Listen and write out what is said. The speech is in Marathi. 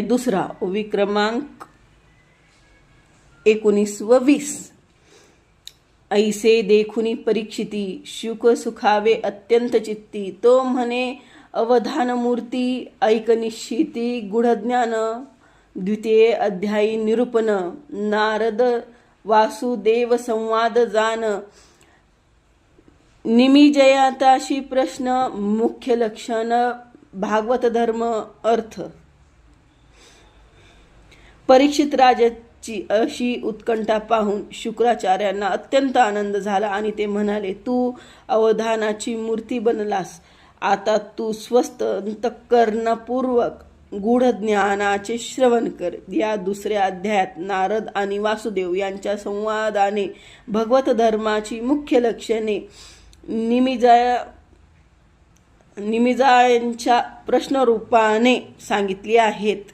दुसरा ओवी क्रमांक 19 व 20. ऐसे देखुनी परीक्षिती शुक सुखावे अत्यंत चित्ती, तो म्हणे अवधान मूर्ती ऐक निश्चिती गुढज्ञान. द्वितीय अध्यायी निरूपण. नारद वासुदेव संवाद जान. निमिजयाताशी प्रश्न मुख्य लक्षण भागवत धर्म अर्थ. परीक्षित राजाची अशी उत्कंठा पाहून शुक्राचार्यांना अत्यंत आनंद झाला आणि ते म्हणाले, तू अवधानाची मूर्ती बनलास. आता तू स्वस्थ अंतःकरणपूर्वक गूढ ज्ञानाचे श्रवण कर. या दुसऱ्या अध्यायात नारद आणि वासुदेव यांच्या संवादाने भगवत धर्माची मुख्य लक्षणे निमिजायांच्या प्रश्नरूपाने सांगितली आहेत.